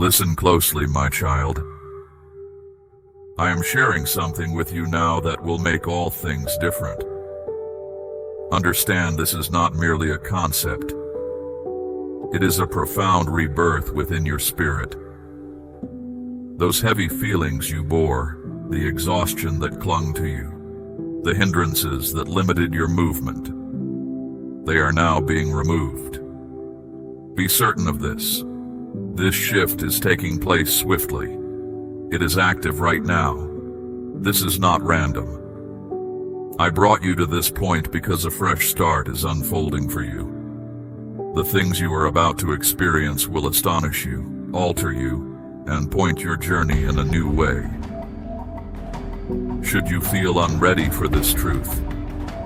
Listen closely, my child. I am sharing something with you now that will make all things different. Understand, this is not merely a concept. It is a profound rebirth within your spirit. Those heavy feelings you bore, the exhaustion that clung to you, the hindrances that limited your movement, they are now being removed. Be certain of this. This shift is taking place swiftly. It is active right now. This is not random. I brought you to this point because a fresh start is unfolding for you. The things you are about to experience will astonish you, alter you, and point your journey in a new way. Should you feel unready for this truth,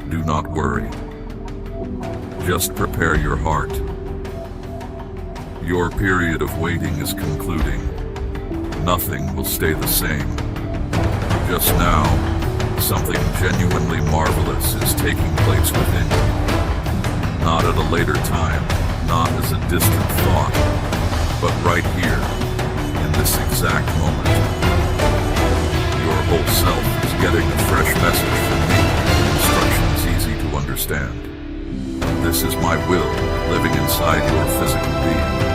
do not worry. Just prepare your heart. Your period of waiting is concluding. Nothing will stay the same. Just now, something genuinely marvelous is taking place within you. Not at a later time, not as a distant thought, but right here, in this exact moment. Your whole self is getting a fresh message from me, instructions easy to understand. This is my will, living inside your physical being.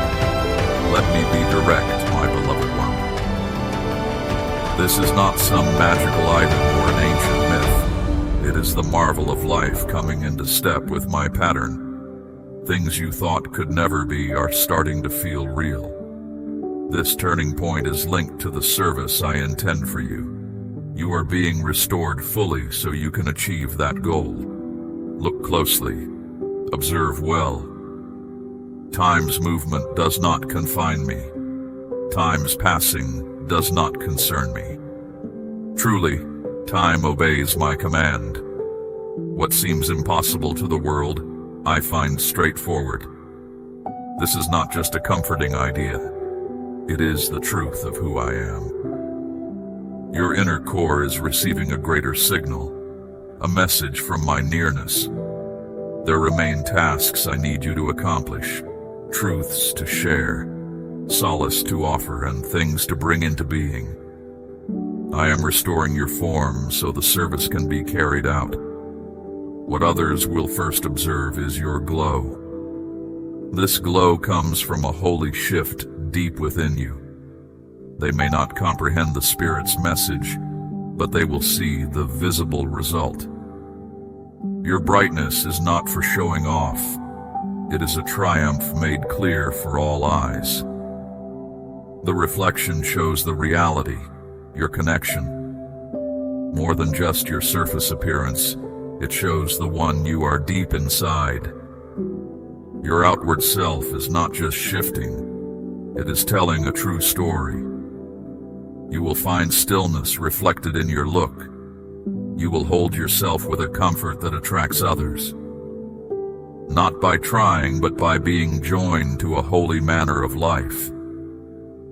Let me be direct, my beloved one. This is not some magical item or an ancient myth. It is the marvel of life coming into step with my pattern. Things you thought could never be are starting to feel real. This turning point is linked to the service I intend for you. You are being restored fully so you can achieve that goal. Look closely. Observe well. Time's movement does not confine me. Time's passing does not concern me. Truly, time obeys my command. What seems impossible to the world, I find straightforward. This is not just a comforting idea. It is the truth of who I am. Your inner core is receiving a greater signal, a message from my nearness. There remain tasks I need you to accomplish, truths to share, solace to offer, and things to bring into being. I am restoring your form so the service can be carried out. What others will first observe is your glow. This glow comes from a holy shift deep within you. They may not comprehend the Spirit's message, but they will see the visible result. Your brightness is not for showing off. It is a triumph made clear for all eyes. The reflection shows the reality, your connection. More than just your surface appearance, it shows the one you are deep inside. Your outward self is not just shifting, it is telling a true story. You will find stillness reflected in your look. You will hold yourself with a comfort that attracts others. Not by trying, but by being joined to a holy manner of life.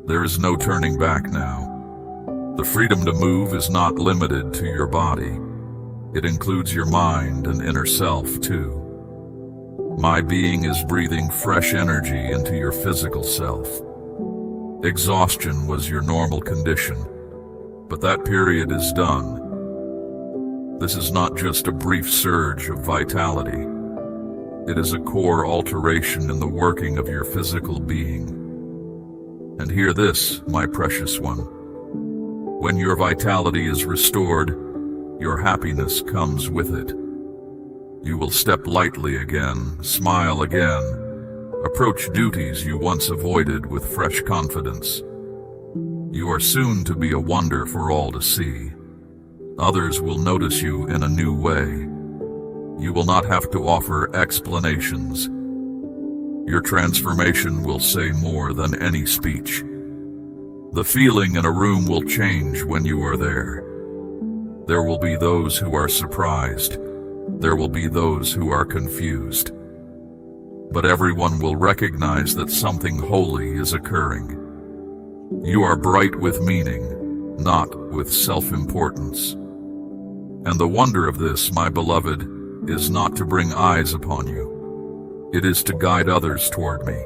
There is no turning back now. The freedom to move is not limited to your body. It includes your mind and inner self, too. My being is breathing fresh energy into your physical self. Exhaustion was your normal condition, but that period is done. This is not just a brief surge of vitality. It is a core alteration in the working of your physical being. And hear this, my precious one. When your vitality is restored, your happiness comes with it. You will step lightly again, smile again, approach duties you once avoided with fresh confidence. You are soon to be a wonder for all to see. Others will notice you in a new way. You will not have to offer explanations. Your transformation will say more than any speech. The feeling in a room will change when you are there. There will be those who are surprised. There will be those who are confused. But everyone will recognize that something holy is occurring. You are bright with meaning, not with self-importance. And the wonder of this, my beloved, is not to bring eyes upon you. It is to guide others toward me.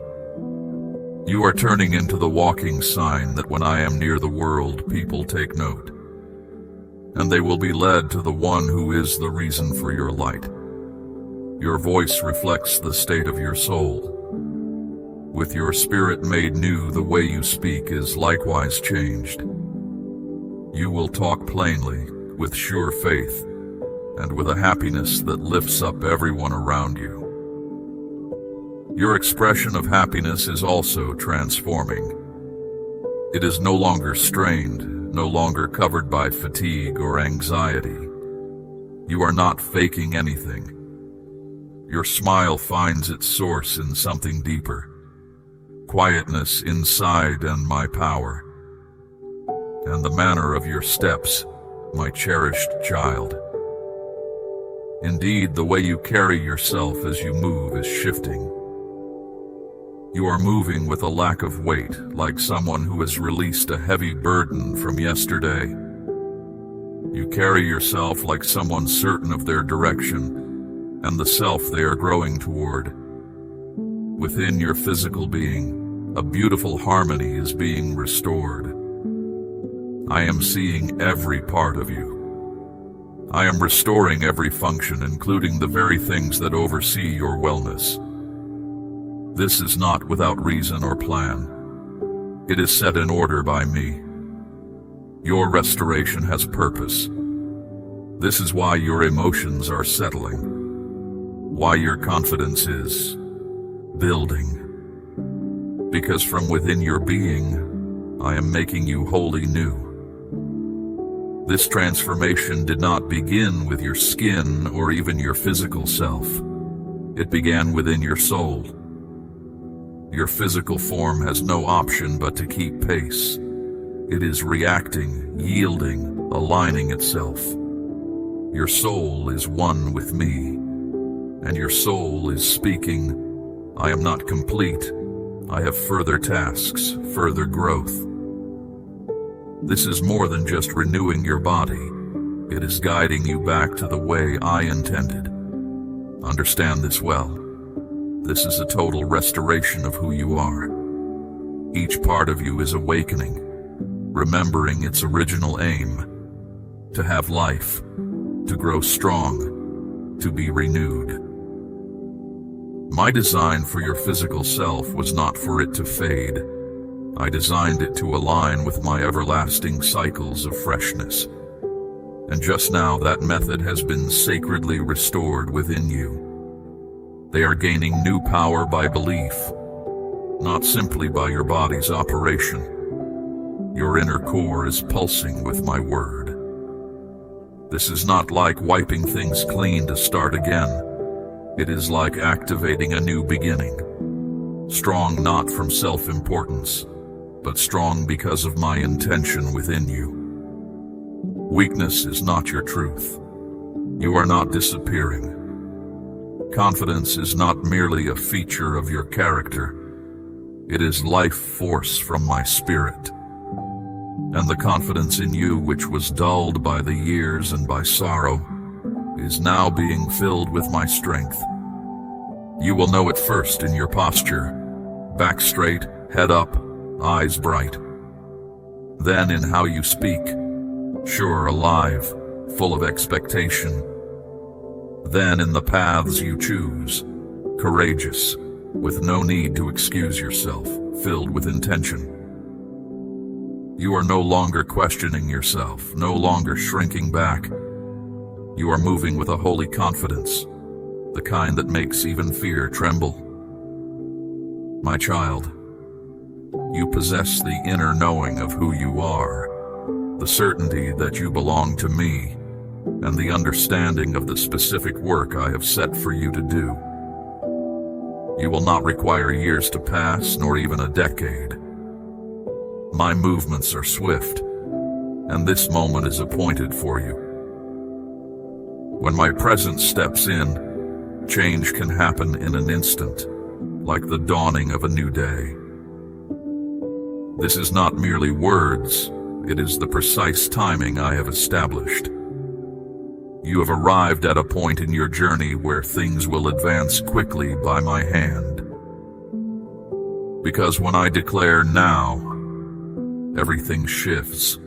You are turning into the walking sign that when I am near the world, people take note, and they will be led to the one who is the reason for your light. Your voice reflects the state of your soul. With your spirit made new, the way you speak is likewise changed. You will talk plainly, with sure faith, and with a happiness that lifts up everyone around you. Your expression of happiness is also transforming. It is no longer strained, no longer covered by fatigue or anxiety. You are not faking anything. Your smile finds its source in something deeper. Quietness inside and my power. And the manner of your steps, my cherished child. Indeed, the way you carry yourself as you move is shifting. You are moving with a lack of weight, like someone who has released a heavy burden from yesterday. You carry yourself like someone certain of their direction and the self they are growing toward. Within your physical being, a beautiful harmony is being restored. I am seeing every part of you. I am restoring every function, including the very things that oversee your wellness. This is not without reason or plan. It is set in order by me. Your restoration has purpose. This is why your emotions are settling, why your confidence is building. Because from within your being, I am making you wholly new. This transformation did not begin with your skin or even your physical self. It began within your soul. Your physical form has no option but to keep pace. It is reacting, yielding, aligning itself. Your soul is one with me, and your soul is speaking, I am not complete. I have further tasks, further growth. This is more than just renewing your body. It is guiding you back to the way I intended. Understand this well. This is a total restoration of who you are. Each part of you is awakening, remembering its original aim, to have life, to grow strong, to be renewed. My design for your physical self was not for it to fade. I designed it to align with my everlasting cycles of freshness. And just now that method has been sacredly restored within you. They are gaining new power by belief, not simply by your body's operation. Your inner core is pulsing with my word. This is not like wiping things clean to start again. It is like activating a new beginning. Strong not from self-importance, but strong because of my intention within you. Weakness is not your truth. You are not disappearing. Confidence is not merely a feature of your character. It is life force from my spirit. And the confidence in you, which was dulled by the years and by sorrow, is now being filled with my strength. You will know it first in your posture, back straight, head up, eyes bright. Then in how you speak, sure, alive, full of expectation. Then in the paths you choose, courageous, with no need to excuse yourself, filled with intention. You are no longer questioning yourself, no longer shrinking back. You are moving with a holy confidence, the kind that makes even fear tremble. My child, you possess the inner knowing of who you are, the certainty that you belong to me, and the understanding of the specific work I have set for you to do. You will not require years to pass, nor even a decade. My movements are swift, and this moment is appointed for you. When my presence steps in, change can happen in an instant, like the dawning of a new day. This is not merely words, it is the precise timing I have established. You have arrived at a point in your journey where things will advance quickly by my hand. Because when I declare now, everything shifts.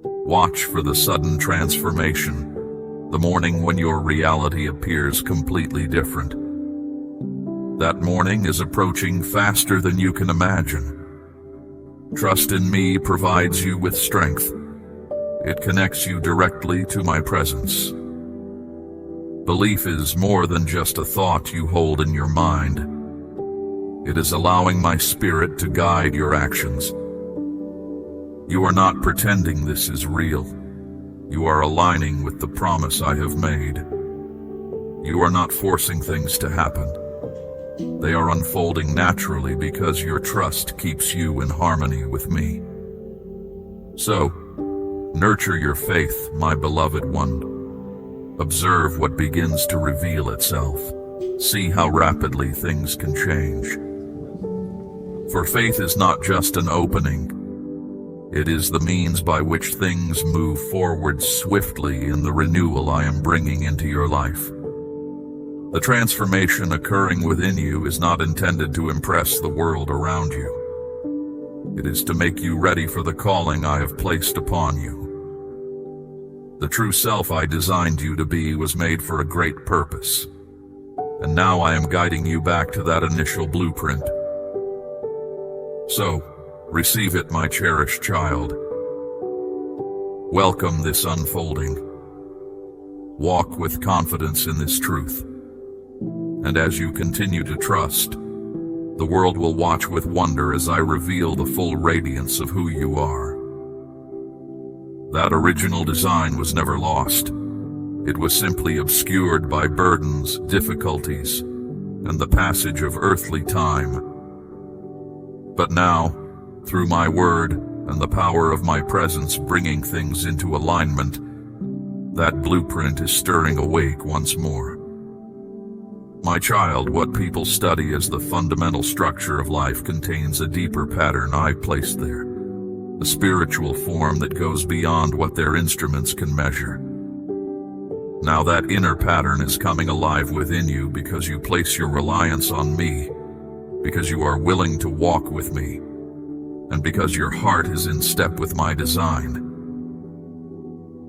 Watch for the sudden transformation, the morning when your reality appears completely different. That morning is approaching faster than you can imagine. Trust in me provides you with strength. It connects you directly to my presence. Belief is more than just a thought you hold in your mind. It is allowing my spirit to guide your actions. You are not pretending this is real. You are aligning with the promise I have made. You are not forcing things to happen. They are unfolding naturally because your trust keeps you in harmony with me. So, nurture your faith, my beloved one. Observe what begins to reveal itself. See how rapidly things can change. For faith is not just an opening. It is the means by which things move forward swiftly in the renewal I am bringing into your life. The transformation occurring within you is not intended to impress the world around you. It is to make you ready for the calling I have placed upon you. The true self I designed you to be was made for a great purpose, and now I am guiding you back to that initial blueprint. So, receive it, my cherished child. Welcome this unfolding. Walk with confidence in this truth. And as you continue to trust, the world will watch with wonder as I reveal the full radiance of who you are. That original design was never lost. It was simply obscured by burdens, difficulties, and the passage of earthly time. But now, through my word and the power of my presence bringing things into alignment, that blueprint is stirring awake once more. My child, what people study as the fundamental structure of life contains a deeper pattern I placed there, a spiritual form that goes beyond what their instruments can measure. Now that inner pattern is coming alive within you because you place your reliance on me, because you are willing to walk with me, and because your heart is in step with my design.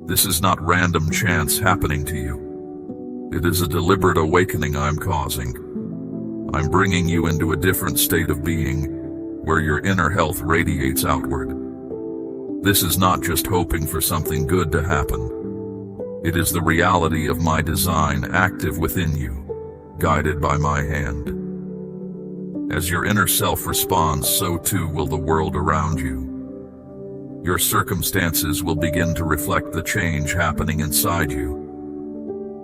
This is not random chance happening to you. It is a deliberate awakening I'm causing. I'm bringing you into a different state of being, where your inner health radiates outward. This is not just hoping for something good to happen. It is the reality of my design active within you, guided by my hand. As your inner self responds, so too will the world around you. Your circumstances will begin to reflect the change happening inside you.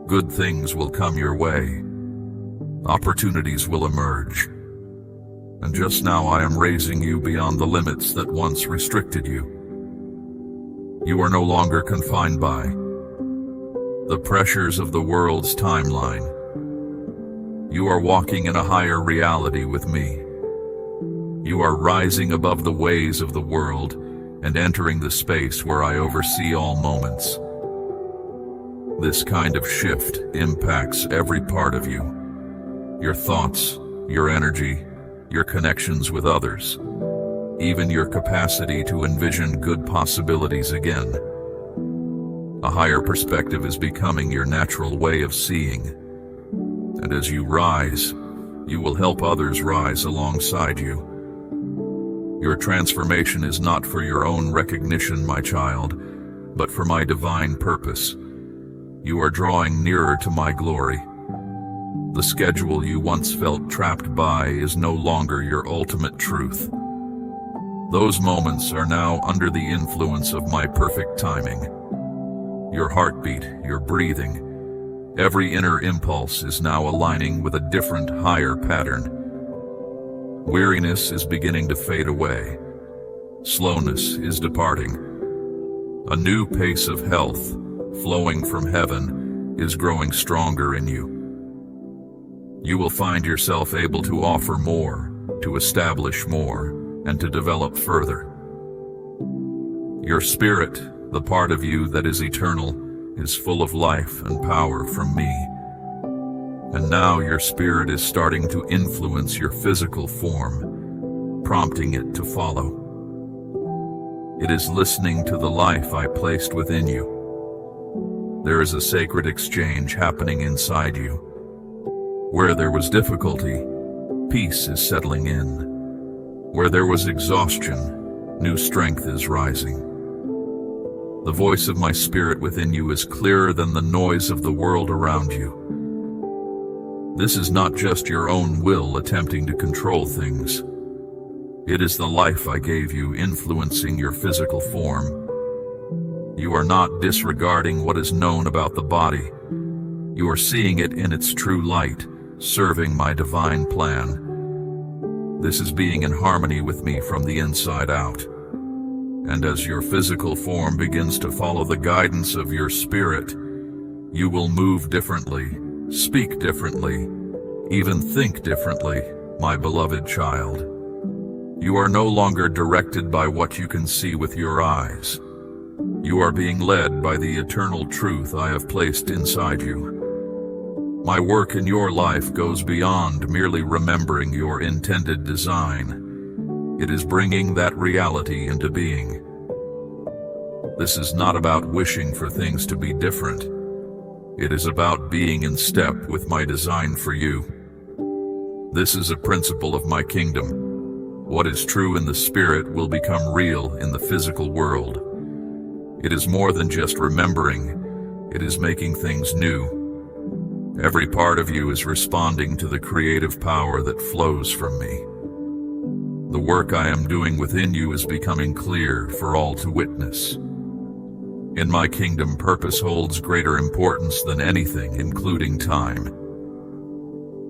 Good things will come your way. Opportunities will emerge. And just now I am raising you beyond the limits that once restricted you. You are no longer confined by the pressures of the world's timeline. You are walking in a higher reality with me. You are rising above the ways of the world and entering the space where I oversee all moments. This kind of shift impacts every part of you. Your thoughts, your energy, your connections with others, even your capacity to envision good possibilities again. A higher perspective is becoming your natural way of seeing. And as you rise, you will help others rise alongside you. Your transformation is not for your own recognition, my child, but for my divine purpose. You are drawing nearer to my glory. The schedule you once felt trapped by is no longer your ultimate truth. Those moments are now under the influence of my perfect timing. Your heartbeat, your breathing, every inner impulse is now aligning with a different, higher pattern. Weariness is beginning to fade away. Slowness is departing. A new pace of health, flowing from heaven, is growing stronger in you. You will find yourself able to offer more, to establish more, and to develop further. Your spirit, the part of you that is eternal, is full of life and power from me. And now your spirit is starting to influence your physical form, prompting it to follow. It is listening to the life I placed within you. There is a sacred exchange happening inside you. Where there was difficulty, peace is settling in. Where there was exhaustion, new strength is rising. The voice of my spirit within you is clearer than the noise of the world around you. This is not just your own will attempting to control things. It is the life I gave you influencing your physical form. You are not disregarding what is known about the body. You are seeing it in its true light, serving my divine plan. This is being in harmony with me from the inside out. And as your physical form begins to follow the guidance of your spirit, you will move differently, speak differently, even think differently, my beloved child. You are no longer directed by what you can see with your eyes. You are being led by the eternal truth I have placed inside you. My work in your life goes beyond merely remembering your intended design. It is bringing that reality into being. This is not about wishing for things to be different. It is about being in step with my design for you. This is a principle of my kingdom. What is true in the spirit will become real in the physical world. It is more than just remembering. It is making things new. Every part of you is responding to the creative power that flows from me. The work I am doing within you is becoming clear for all to witness. In my kingdom, purpose holds greater importance than anything, including time.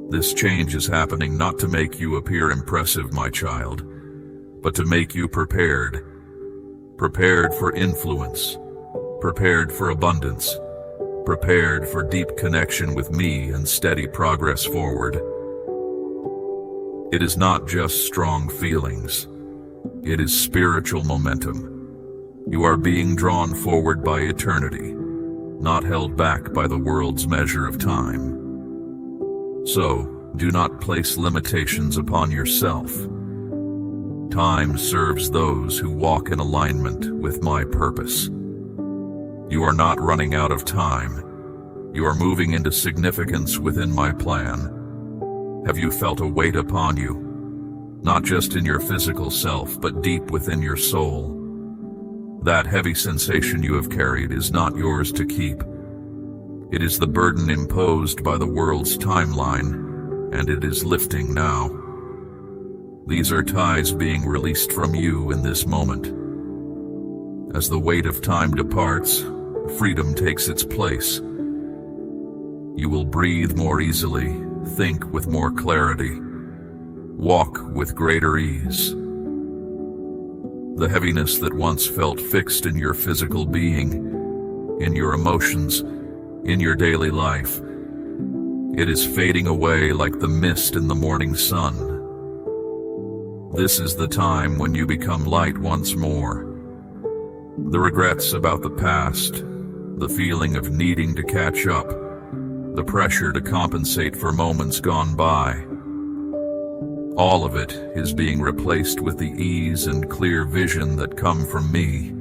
This change is happening not to make you appear impressive, my child, but to make you prepared. Prepared for influence, prepared for abundance, prepared for deep connection with me and steady progress forward. It is not just strong feelings. It is spiritual momentum. You are being drawn forward by eternity, not held back by the world's measure of time. So, do not place limitations upon yourself. Time serves those who walk in alignment with my purpose. You are not running out of time. You are moving into significance within my plan. Have you felt a weight upon you? Not just in your physical self, but deep within your soul. That heavy sensation you have carried is not yours to keep. It is the burden imposed by the world's timeline, and it is lifting now. These are ties being released from you in this moment. As the weight of time departs, freedom takes its place. You will breathe more easily, think with more clarity, walk with greater ease. The heaviness that once felt fixed in your physical being, in your emotions, in your daily life, it is fading away like the mist in the morning sun. This is the time when you become light once more. The regrets about the past, the feeling of needing to catch up, the pressure to compensate for moments gone by, all of it is being replaced with the ease and clear vision that come from me.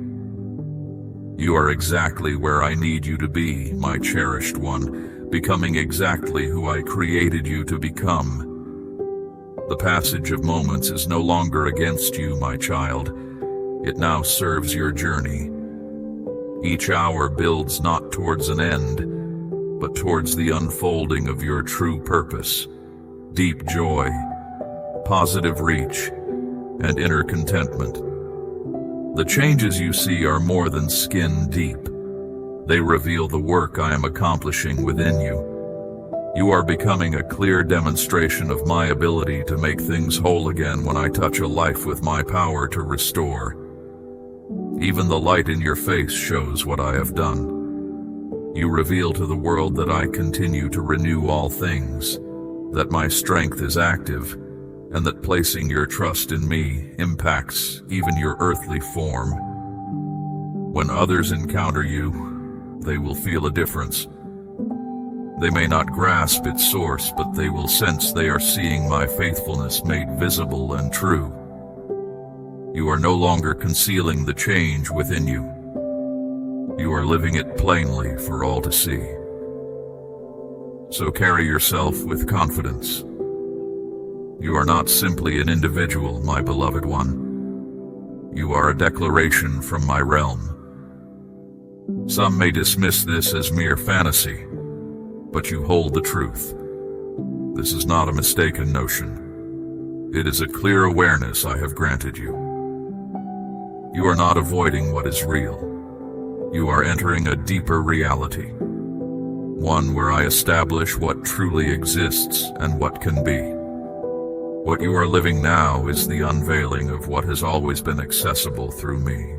You are exactly where I need you to be, my cherished one, becoming exactly who I created you to become. The passage of moments is no longer against you, my child. It now serves your journey. Each hour builds not towards an end, but towards the unfolding of your true purpose, deep joy, positive reach, and inner contentment. The changes you see are more than skin deep. They reveal the work I am accomplishing within you. You are becoming a clear demonstration of my ability to make things whole again when I touch a life with my power to restore. Even the light in your face shows what I have done. You reveal to the world that I continue to renew all things, that my strength is active, and that placing your trust in me impacts even your earthly form. When others encounter you, they will feel a difference. They may not grasp its source, but they will sense they are seeing my faithfulness made visible and true. You are no longer concealing the change within you. You are living it plainly for all to see. So carry yourself with confidence. You are not simply an individual, my beloved one. You are a declaration from my realm. Some may dismiss this as mere fantasy, but you hold the truth. This is not a mistaken notion. It is a clear awareness I have granted you. You are not avoiding what is real. You are entering a deeper reality, one where I establish what truly exists and what can be. What you are living now is the unveiling of what has always been accessible through me.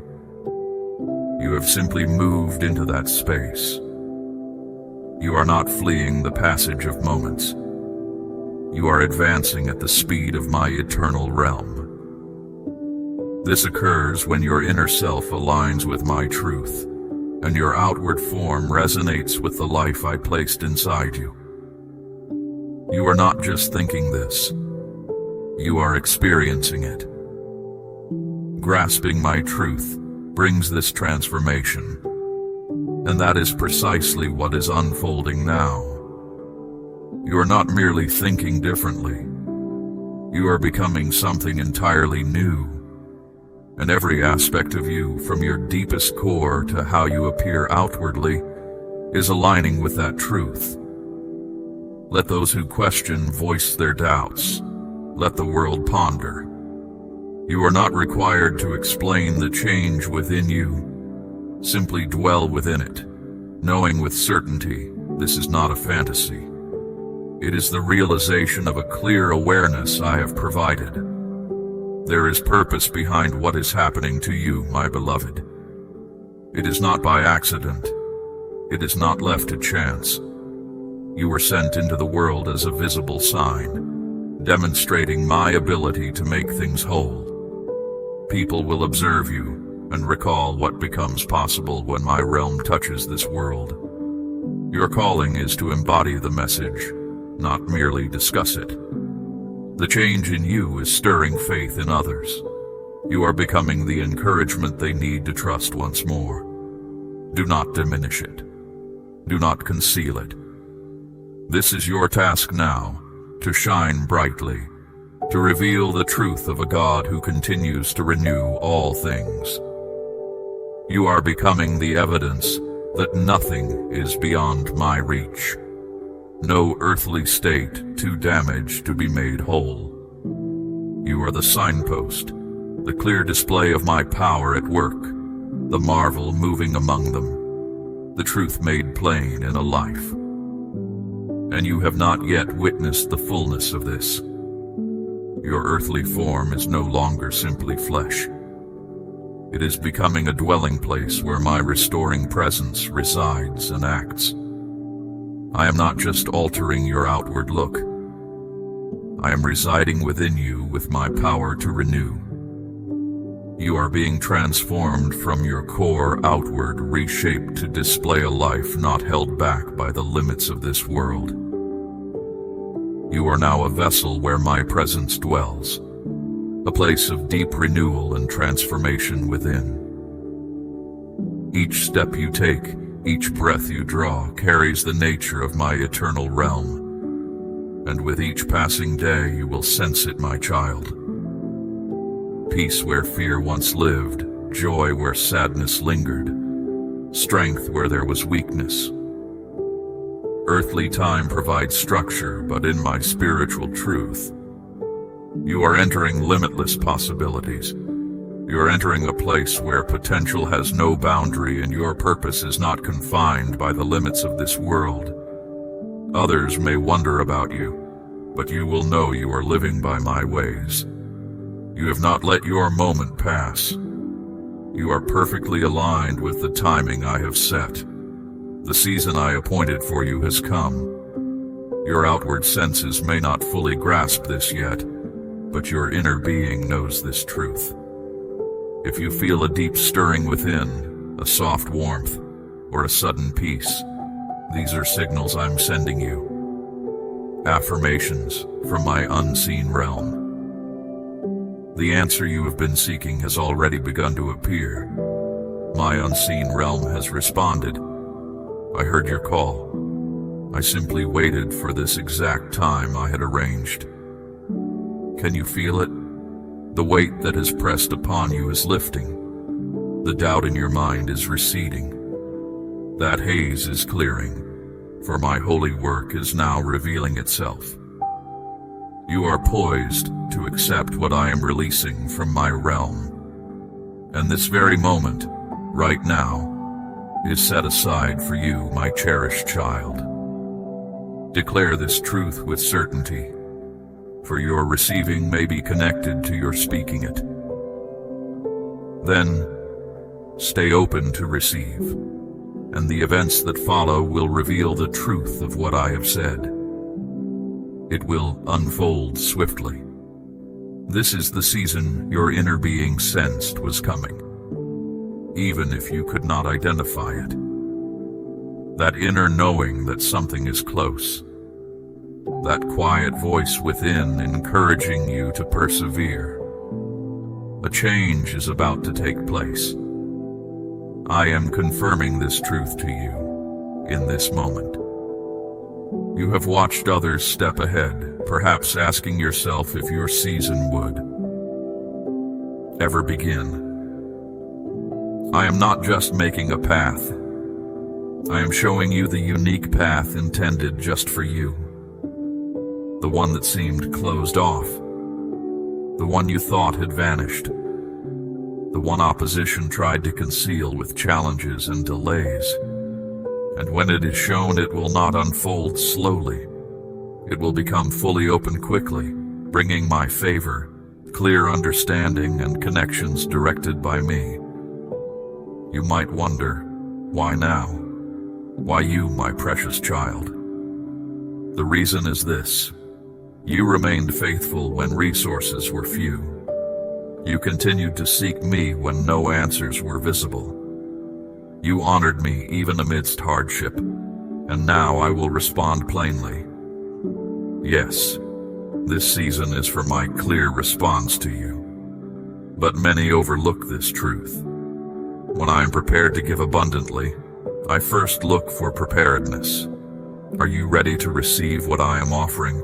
You have simply moved into that space. You are not fleeing the passage of moments. You are advancing at the speed of my eternal realm. This occurs when your inner self aligns with my truth, and your outward form resonates with the life I placed inside you. You are not just thinking this. You are experiencing it. Grasping my truth brings this transformation, and that is precisely what is unfolding now. You are not merely thinking differently. You are becoming something entirely new, and every aspect of you, from your deepest core to how you appear outwardly, is aligning with that truth. Let those who question voice their doubts. Let the world ponder. You are not required to explain the change within you. Simply dwell within it, knowing with certainty this is not a fantasy. It is the realization of a clear awareness I have provided. There is purpose behind what is happening to you, my beloved. It is not by accident. It is not left to chance. You were sent into the world as a visible sign, demonstrating my ability to make things whole. People will observe you and recall what becomes possible when my realm touches this world. Your calling is to embody the message, not merely discuss it. The change in you is stirring faith in others. You are becoming the encouragement they need to trust once more. Do not diminish it. Do not conceal it. This is your task now, to shine brightly, to reveal the truth of a God who continues to renew all things. You are becoming the evidence that nothing is beyond my reach. No earthly state too damaged to be made whole. You are the signpost, the clear display of my power at work, the marvel moving among them, the truth made plain in a life. And you have not yet witnessed the fullness of this. Your earthly form is no longer simply flesh. It is becoming a dwelling place where my restoring presence resides and acts. I am not just altering your outward look. I am residing within you with my power to renew. You are being transformed from your core outward, reshaped to display a life not held back by the limits of this world. You are now a vessel where my presence dwells, a place of deep renewal and transformation within. Each step you take, each breath you draw, carries the nature of my eternal realm, and with each passing day you will sense it, my child. Peace where fear once lived, joy where sadness lingered, strength where there was weakness. Earthly time provides structure, but in my spiritual truth, you are entering limitless possibilities. You are entering a place where potential has no boundary and your purpose is not confined by the limits of this world. Others may wonder about you, but you will know you are living by my ways. You have not let your moment pass. You are perfectly aligned with the timing I have set. The season I appointed for you has come. Your outward senses may not fully grasp this yet, but your inner being knows this truth. If you feel a deep stirring within, a soft warmth, or a sudden peace, these are signals I'm sending you. Affirmations from my unseen realm. The answer you have been seeking has already begun to appear. My unseen realm has responded. I heard your call. I simply waited for this exact time I had arranged. Can you feel it? The weight that has pressed upon you is lifting. The doubt in your mind is receding. That haze is clearing, for my holy work is now revealing itself. You are poised to accept what I am releasing from my realm. And this very moment, right now, is set aside for you, my cherished child. Declare this truth with certainty, for your receiving may be connected to your speaking it. Then, stay open to receive, and the events that follow will reveal the truth of what I have said. It will unfold swiftly. This is the season your inner being sensed was coming, even if you could not identify it. That inner knowing that something is close. That quiet voice within encouraging you to persevere. A change is about to take place. I am confirming this truth to you in this moment. You have watched others step ahead, perhaps asking yourself if your season would ever begin. I am not just making a path. I am showing you the unique path intended just for you. The one that seemed closed off. The one you thought had vanished. The one opposition tried to conceal with challenges and delays. And when it is shown, it will not unfold slowly. It will become fully open quickly, bringing my favor, clear understanding, and connections directed by me. You might wonder, why now? Why you, my precious child? The reason is this. You remained faithful when resources were few. You continued to seek me when no answers were visible. You honored me even amidst hardship, and now I will respond plainly. Yes, this season is for my clear response to you. But many overlook this truth. When I am prepared to give abundantly, I first look for preparedness. Are you ready to receive what I am offering?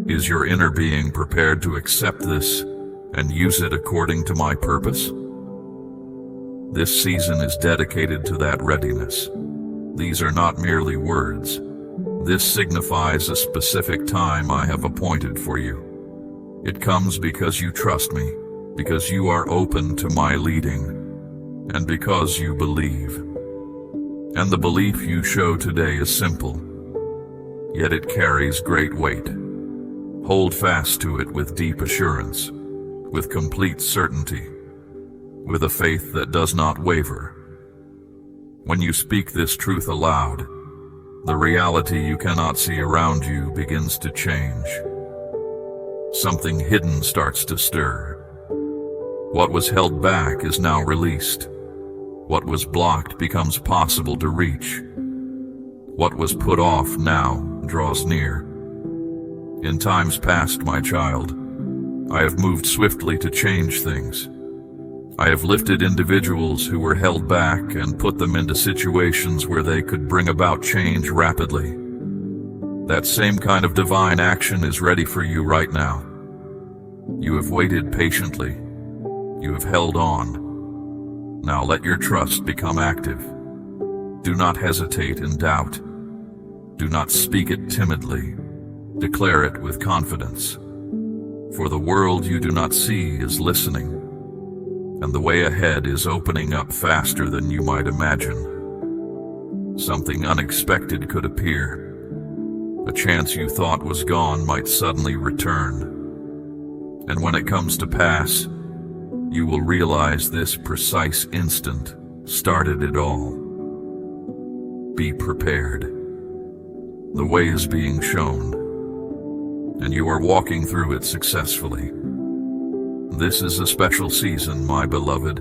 Is your inner being prepared to accept this and use it according to my purpose? This season is dedicated to that readiness. These are not merely words. This signifies a specific time I have appointed for you. It comes because you trust me, because you are open to my leading, and because you believe. And the belief you show today is simple, yet it carries great weight. Hold fast to it with deep assurance, with complete certainty, with a faith that does not waver. When you speak this truth aloud, the reality you cannot see around you begins to change. Something hidden starts to stir. What was held back is now released. What was blocked becomes possible to reach. What was put off now draws near. In times past, my child, I have moved swiftly to change things. I have lifted individuals who were held back and put them into situations where they could bring about change rapidly. That same kind of divine action is ready for you right now. You have waited patiently. You have held on. Now let your trust become active. Do not hesitate in doubt. Do not speak it timidly. Declare it with confidence. For the world you do not see is listening, and the way ahead is opening up faster than you might imagine. Something unexpected could appear. A chance you thought was gone might suddenly return. And when it comes to pass, you will realize this precise instant started it all. Be prepared. The way is being shown, and you are walking through it successfully. This is a special season, my beloved,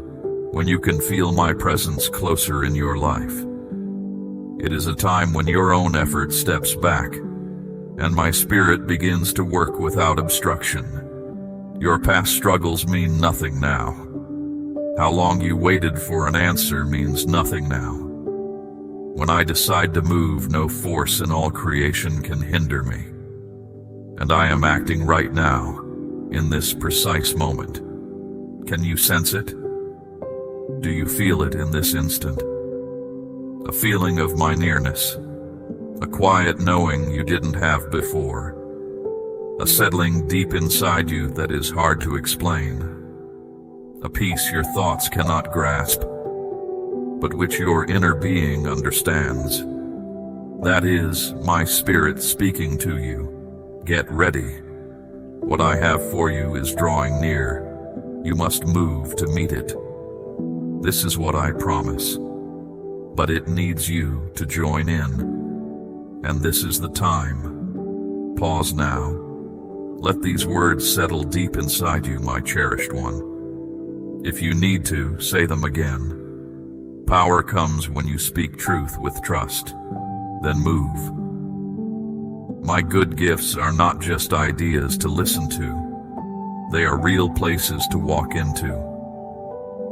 when you can feel my presence closer in your life. It is a time when your own effort steps back, and my spirit begins to work without obstruction. Your past struggles mean nothing now. How long you waited for an answer means nothing now. When I decide to move, no force in all creation can hinder me. And I am acting right now, in this precise moment. Can you sense it? Do you feel it in this instant? A feeling of my nearness, a quiet knowing you didn't have before, a settling deep inside you that is hard to explain, a peace your thoughts cannot grasp, but which your inner being understands. That is my spirit speaking to you. Get ready. What I have for you is drawing near. You must move to meet it. This is what I promise. But it needs you to join in. And this is the time. Pause now. Let these words settle deep inside you, my cherished one. If you need to, say them again. Power comes when you speak truth with trust. Then move. My good gifts are not just ideas to listen to. They are real places to walk into.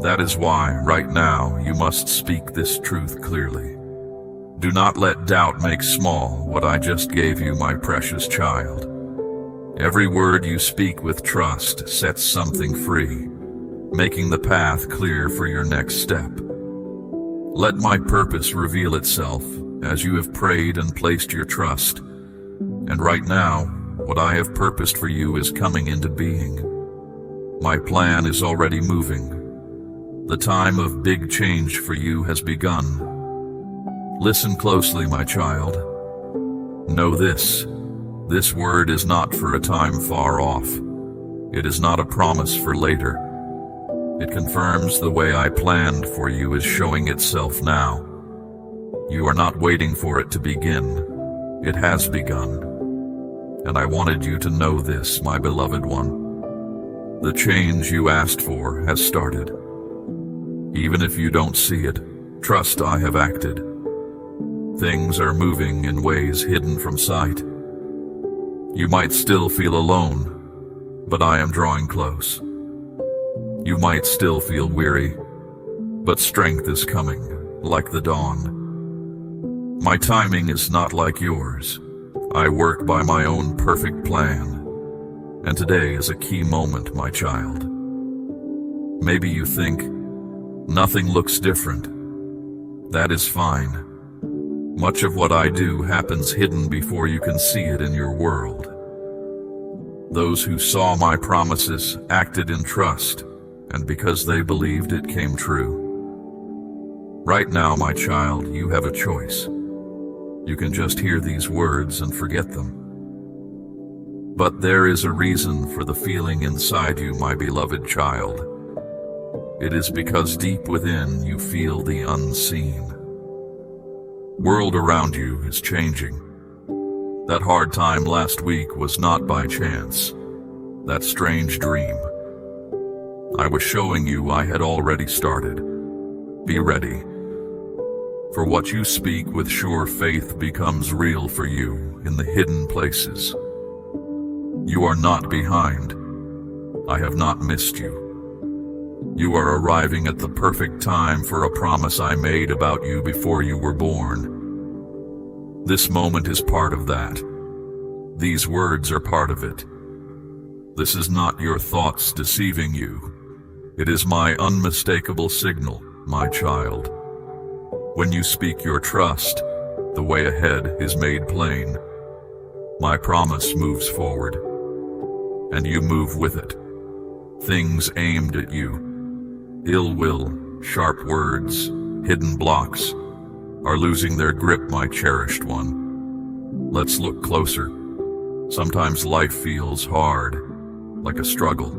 That is why, right now, you must speak this truth clearly. Do not let doubt make small what I just gave you, my precious child. Every word you speak with trust sets something free, making the path clear for your next step. Let my purpose reveal itself as you have prayed and placed your trust. And right now, what I have purposed for you is coming into being. My plan is already moving. The time of big change for you has begun. Listen closely, my child. Know this. This word is not for a time far off. It is not a promise for later. It confirms the way I planned for you is showing itself now. You are not waiting for it to begin. It has begun. And I wanted you to know this, my beloved one. The change you asked for has started. Even if you don't see it, trust I have acted. Things are moving in ways hidden from sight. You might still feel alone, but I am drawing close. You might still feel weary, but strength is coming, like the dawn. My timing is not like yours. I work by my own perfect plan, and today is a key moment, my child. Maybe you think, nothing looks different. That is fine. Much of what I do happens hidden before you can see it in your world. Those who saw my promises acted in trust, and because they believed it came true. Right now, my child, you have a choice. You can just hear these words and forget them. But there is a reason for the feeling inside you, my beloved child. It is because deep within you feel the unseen. World around you is changing. That hard time last week was not by chance. That strange dream. I was showing you I had already started. Be ready. For what you speak with sure faith becomes real for you in the hidden places. You are not behind. I have not missed you. You are arriving at the perfect time for a promise I made about you before you were born. This moment is part of that. These words are part of it. This is not your thoughts deceiving you. It is my unmistakable signal, my child. When you speak your trust, the way ahead is made plain. My promise moves forward, and you move with it. Things aimed at you, ill will, sharp words, hidden blocks, are losing their grip, my cherished one. Let's look closer. Sometimes life feels hard, like a struggle.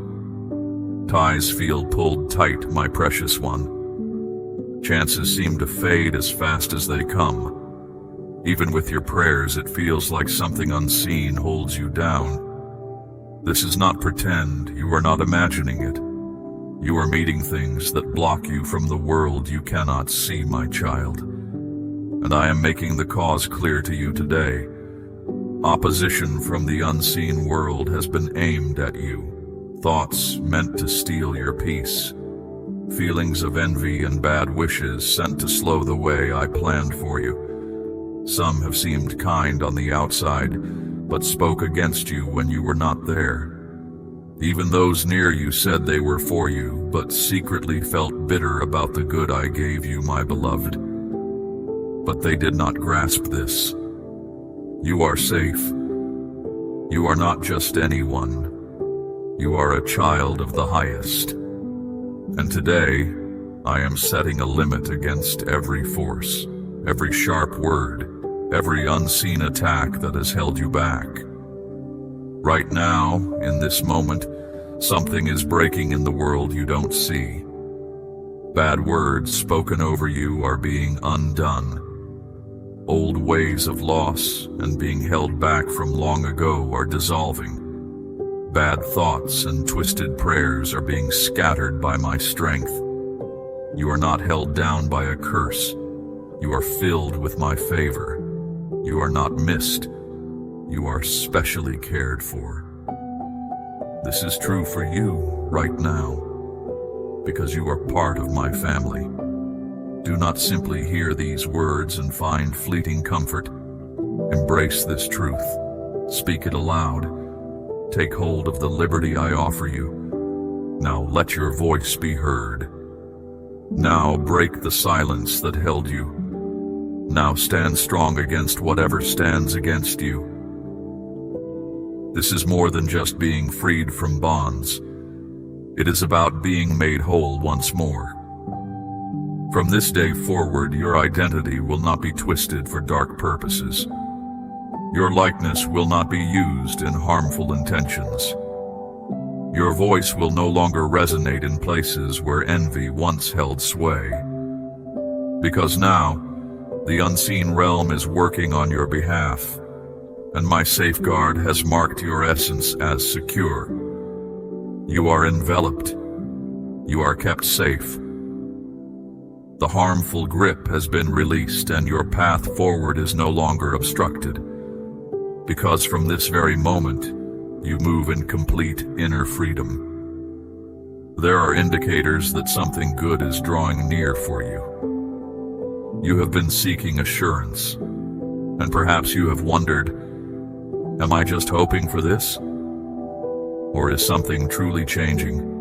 Ties feel pulled tight, my precious one. Chances seem to fade as fast as they come. Even with your prayers, it feels like something unseen holds you down. This is not pretend. You are not imagining it. You are meeting things that block you from the world you cannot see, my child. And I am making the cause clear to you today. Opposition from the unseen world has been aimed at you. thoughts meant to steal your peace, feelings of envy and bad wishes sent to slow the way I planned for you. Some have seemed kind on the outside, but spoke against you when you were not there. Even those near you said they were for you, but secretly felt bitter about the good I gave you, my beloved. But they did not grasp this. You are safe. You are not just anyone. You are a child of the highest. And today, I am setting a limit against every force, every sharp word, every unseen attack that has held you back. Right now, in this moment, something is breaking in the world you don't see. Bad words spoken over you are being undone. Old ways of loss and being held back from long ago are dissolving. Bad thoughts and twisted prayers are being scattered by my strength. You are not held down by a curse. You are filled with my favor. You are not missed. You are specially cared for. This is true for you right now, because you are part of my family. Do not simply hear these words and find fleeting comfort. Embrace this truth. Speak it aloud. Take hold of the liberty I offer you. Now let your voice be heard. Now break the silence that held you. Now stand strong against whatever stands against you. This is more than just being freed from bonds. It is about being made whole once more. From this day forward, your identity will not be twisted for dark purposes. Your likeness will not be used in harmful intentions. Your voice will no longer resonate in places where envy once held sway. Because now, the unseen realm is working on your behalf, and my safeguard has marked your essence as secure. You are enveloped. You are kept safe. The harmful grip has been released and your path forward is no longer obstructed. Because from this very moment, you move in complete inner freedom. There are indicators that something good is drawing near for you. You have been seeking assurance, and perhaps you have wondered, am I just hoping for this? Or is something truly changing?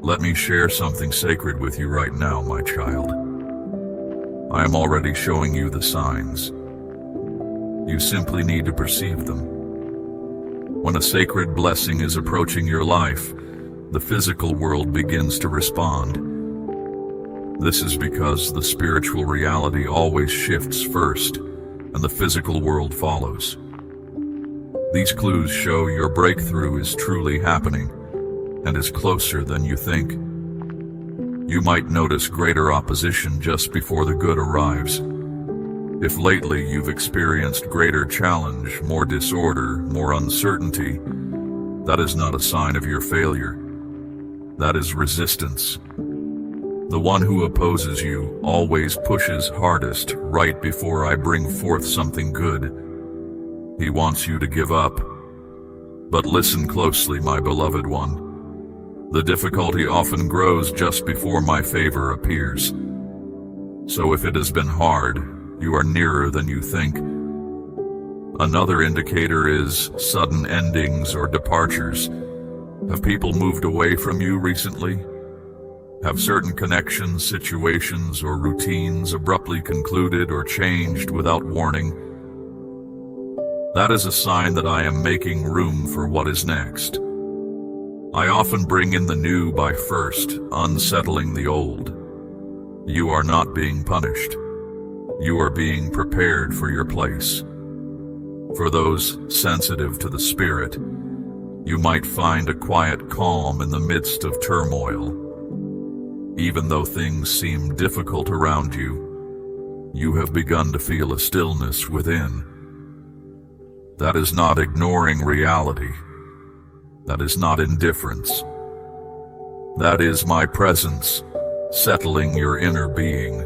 Let me share something sacred with you right now, my child. I am already showing you the signs. You simply need to perceive them. When a sacred blessing is approaching your life, the physical world begins to respond. This is because the spiritual reality always shifts first, and the physical world follows. These clues show your breakthrough is truly happening and is closer than you think. You might notice greater opposition just before the good arrives. If lately you've experienced greater challenge, more disorder, more uncertainty, that is not a sign of your failure. That is resistance. The one who opposes you always pushes hardest right before I bring forth something good. He wants you to give up. But listen closely, my beloved one. The difficulty often grows just before my favor appears. So if it has been hard, you are nearer than you think. Another indicator is sudden endings or departures. Have people moved away from you recently? Have certain connections, situations, or routines abruptly concluded or changed without warning? That is a sign that I am making room for what is next. I often bring in the new by first unsettling the old. You are not being punished. You are being prepared for your place. For those sensitive to the spirit, you might find a quiet calm in the midst of turmoil. Even though things seem difficult around you, you have begun to feel a stillness within. That is not ignoring reality. That is not indifference. That is my presence, settling your inner being.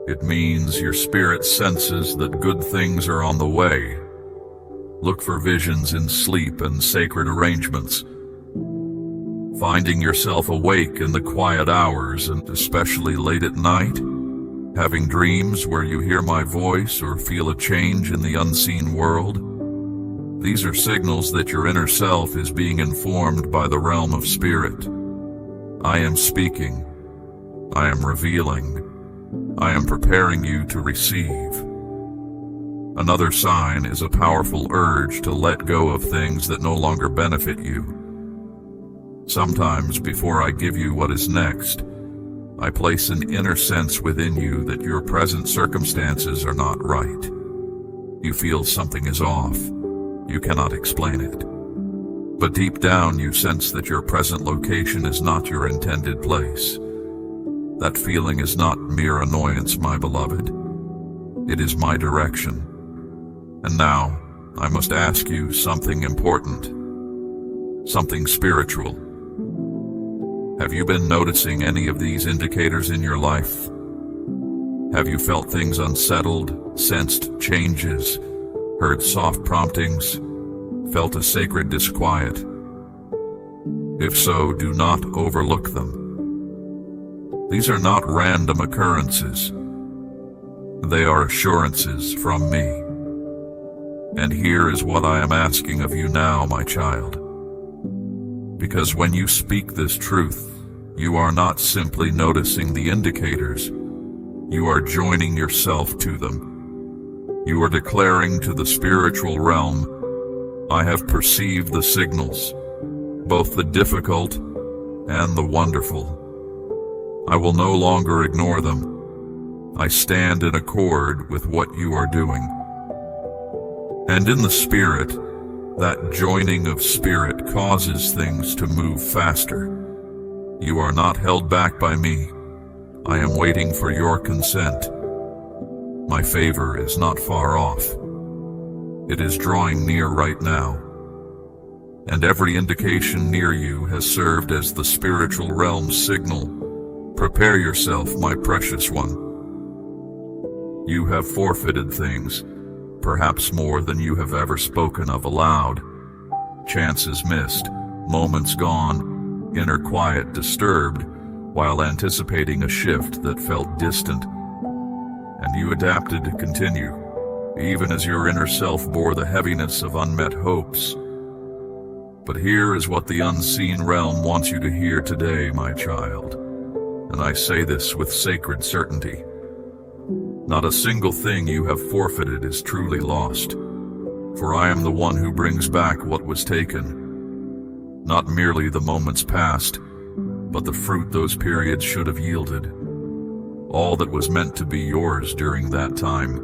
It means your spirit senses that good things are on the way. Look for visions in sleep and sacred arrangements, Finding yourself awake in the quiet hours and especially late at night, having dreams where you hear my voice or feel a change in the unseen world. These are signals that your inner self is being informed by the realm of spirit. I am speaking. I am revealing. I am preparing you to receive. Another sign is a powerful urge to let go of things that no longer benefit you. Sometimes before I give you what is next, I place an inner sense within you that your present circumstances are not right. You feel something is off. You cannot explain it. But deep down you sense that your present location is not your intended place. That feeling is not mere annoyance, my beloved. It is my direction. And now, I must ask you something important, something spiritual. Have you been noticing any of these indicators in your life? Have you felt things unsettled, sensed changes, heard soft promptings, felt a sacred disquiet? If so, do not overlook them. These are not random occurrences. They are assurances from me. And here is what I am asking of you now, my child. Because when you speak this truth, you are not simply noticing the indicators, you are joining yourself to them. You are declaring to the spiritual realm, I have perceived the signals, both the difficult and the wonderful. I will no longer ignore them. I stand in accord with what you are doing. And in the spirit, that joining of spirit causes things to move faster. You are not held back by me. I am waiting for your consent. My favor is not far off. It is drawing near right now. And every indication near you has served as the spiritual realm's signal. Prepare yourself, my precious one. You have forfeited things, perhaps more than you have ever spoken of aloud. Chances missed, moments gone, inner quiet disturbed, while anticipating a shift that felt distant. And you adapted to continue, even as your inner self bore the heaviness of unmet hopes. But here is what the unseen realm wants you to hear today, my child. And I say this with sacred certainty. Not a single thing you have forfeited is truly lost, for I am the one who brings back what was taken, not merely the moments past, but the fruit those periods should have yielded, all that was meant to be yours during that time,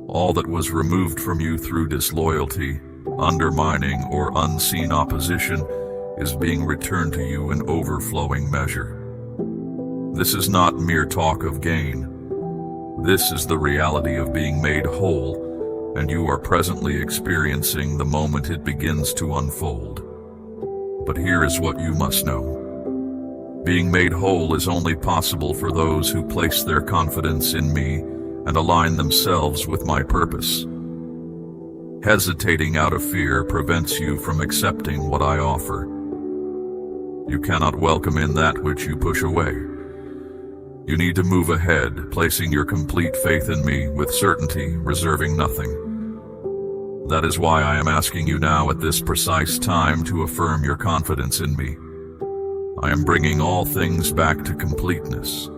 all that was removed from you through disloyalty, undermining, or unseen opposition is being returned to you in overflowing measure. This is not mere talk of gain. This is the reality of being made whole, and you are presently experiencing the moment it begins to unfold. But here is what you must know. Being made whole is only possible for those who place their confidence in me and align themselves with my purpose. Hesitating out of fear prevents you from accepting what I offer. You cannot welcome in that which you push away. You need to move ahead, placing your complete faith in me with certainty, reserving nothing. That is why I am asking you now at this precise time to affirm your confidence in me. I am bringing all things back to completeness.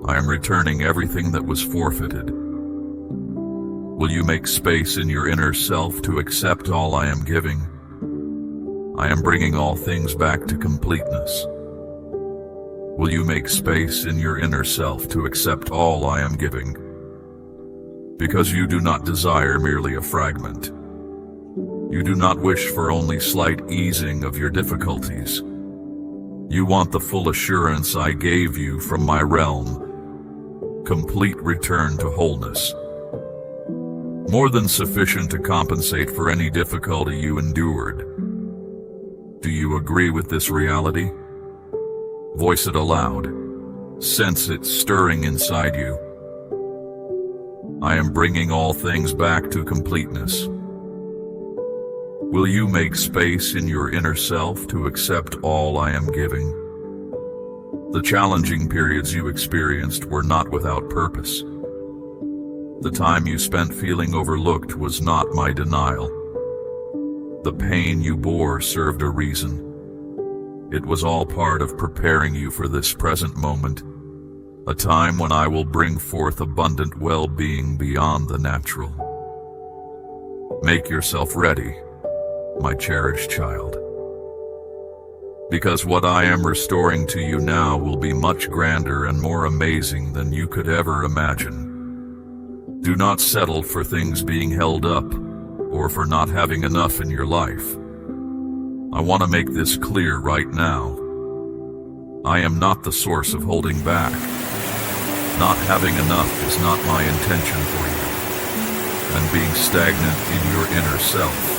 I am returning everything that was forfeited. Will you make space in your inner self to accept all I am giving? I am bringing all things back to completeness. Will you make space in your inner self to accept all I am giving? Because you do not desire merely a fragment. You do not wish for only slight easing of your difficulties. You want the full assurance I gave you from my realm, complete return to wholeness. More than sufficient to compensate for any difficulty you endured. Do you agree with this reality? Voice it aloud. Sense it stirring inside you. I am bringing all things back to completeness. Will you make space in your inner self to accept all I am giving? The challenging periods you experienced were not without purpose. The time you spent feeling overlooked was not my denial. The pain you bore served a reason. It was all part of preparing you for this present moment, a time when I will bring forth abundant well-being beyond the natural. Make yourself ready, my cherished child, because what I am restoring to you now will be much grander and more amazing than you could ever imagine. Do not settle for things being held up or for not having enough in your life. I want to make this clear right now. I am not the source of holding back. Not having enough is not my intention for you, and being stagnant in your inner self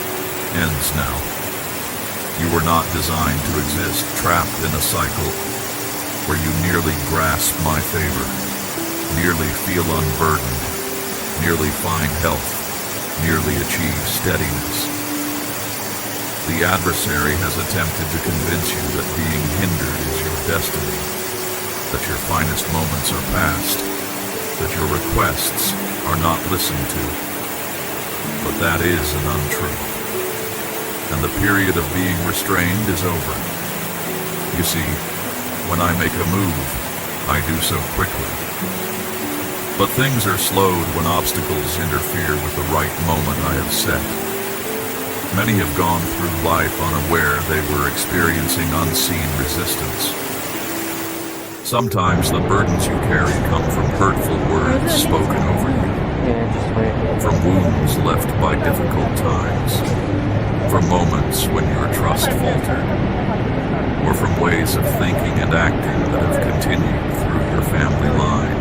ends now. You were not designed to exist trapped in a cycle where you nearly grasp my favor, nearly feel unburdened, nearly find health, nearly achieve steadiness. The adversary has attempted to convince you that being hindered is your destiny, that your finest moments are past, that your requests are not listened to. But that is an untruth, and the period of being restrained is over. You see, when I make a move, I do so quickly. But things are slowed when obstacles interfere with the right moment I have set. Many have gone through life unaware they were experiencing unseen resistance. Sometimes the burdens you carry come from hurtful words spoken over you, from wounds left by difficult times, from moments when your trust faltered, or from ways of thinking and acting that have continued through your family line.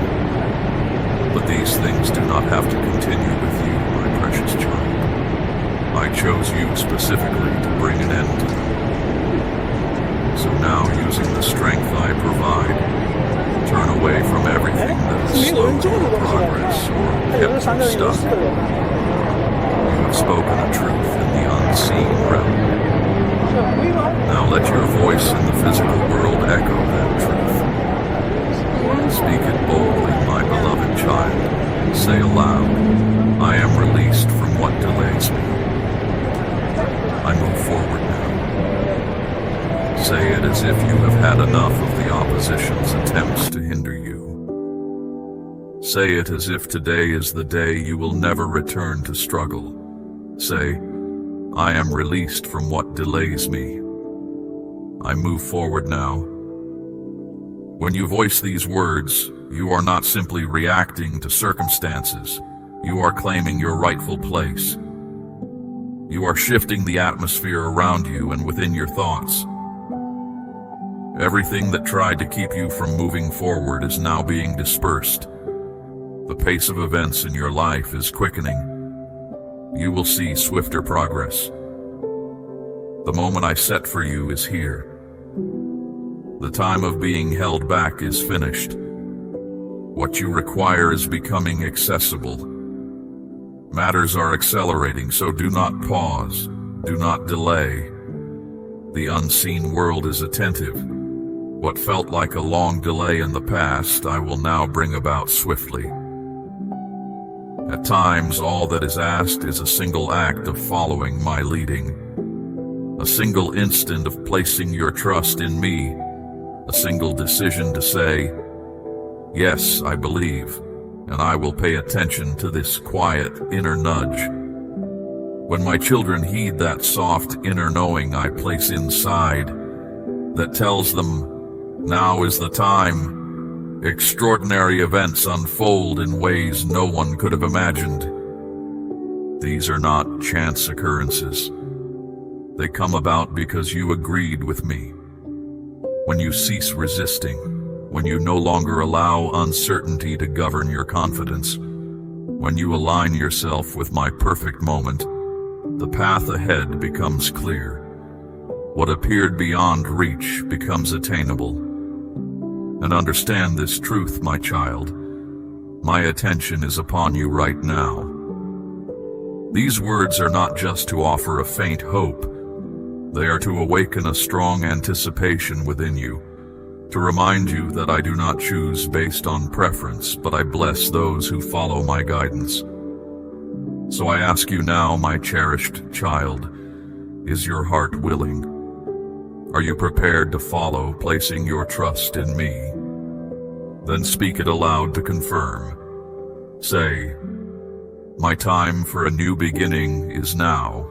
But these things do not have to continue with you, my precious child. I chose you specifically to bring an end to them. So now, using the strength I provide, turn away from everything that has slowed your progress or kept you stuck. You have spoken a truth in the unseen realm. Now let your voice in the physical world echo that truth. Speak it boldly, my beloved child. Say aloud, I am released from what delays me. I move forward now. Say it as if you have had enough of the opposition's attempts to hinder you. Say it as if today is the day you will never return to struggle. Say, I am released from what delays me. I move forward now. When you voice these words, you are not simply reacting to circumstances. You are claiming your rightful place. You are shifting the atmosphere around you and within your thoughts. Everything that tried to keep you from moving forward is now being dispersed. The pace of events in your life is quickening. You will see swifter progress. The moment I set for you is here. The time of being held back is finished. What you require is becoming accessible. Matters are accelerating, so do not pause, do not delay. The unseen world is attentive. What felt like a long delay in the past, I will now bring about swiftly. At times, all that is asked is a single act of following my leading, a single instant of placing your trust in me, a single decision to say, yes, I believe, and I will pay attention to this quiet inner nudge. When my children heed that soft inner knowing I place inside, that tells them, now is the time, extraordinary events unfold in ways no one could have imagined. These are not chance occurrences. They come about because you agreed with me. When you cease resisting, when you no longer allow uncertainty to govern your confidence, when you align yourself with my perfect moment, the path ahead becomes clear. What appeared beyond reach becomes attainable. And understand this truth, my child. My attention is upon you right now. These words are not just to offer a faint hope. They are to awaken a strong anticipation within you, to remind you that I do not choose based on preference, but I bless those who follow my guidance. So I ask you now, my cherished child, is your heart willing? Are you prepared to follow, placing your trust in me? Then speak it aloud to confirm. Say, my time for a new beginning is now.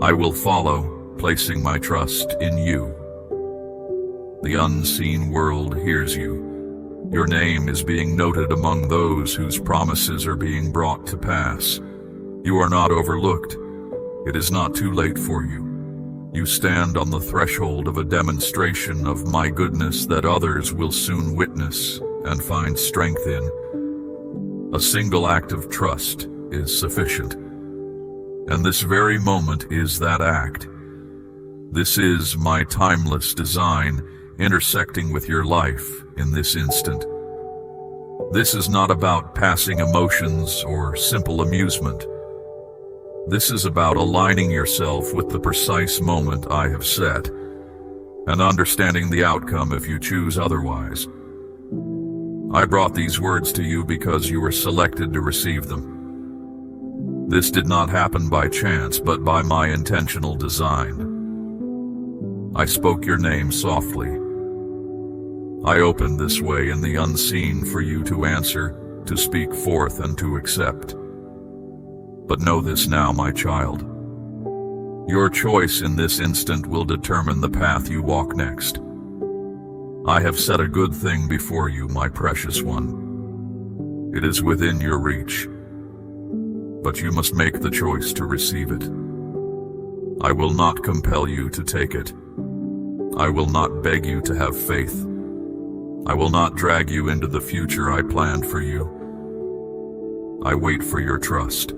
I will follow, placing my trust in you. The unseen world hears you. Your name is being noted among those whose promises are being brought to pass. You are not overlooked. It is not too late for you. You stand on the threshold of a demonstration of my goodness that others will soon witness and find strength in. A single act of trust is sufficient. And this very moment is that act. This is my timeless design intersecting with your life in this instant. This is not about passing emotions or simple amusement. This is about aligning yourself with the precise moment I have set, and understanding the outcome if you choose otherwise. I brought these words to you because you were selected to receive them. This did not happen by chance, but by my intentional design. I spoke your name softly. I opened this way in the unseen for you to answer, to speak forth, and to accept. But know this now, my child. Your choice in this instant will determine the path you walk next. I have set a good thing before you, my precious one. It is within your reach, but you must make the choice to receive it. I will not compel you to take it. I will not beg you to have faith. I will not drag you into the future I planned for you. I wait for your trust.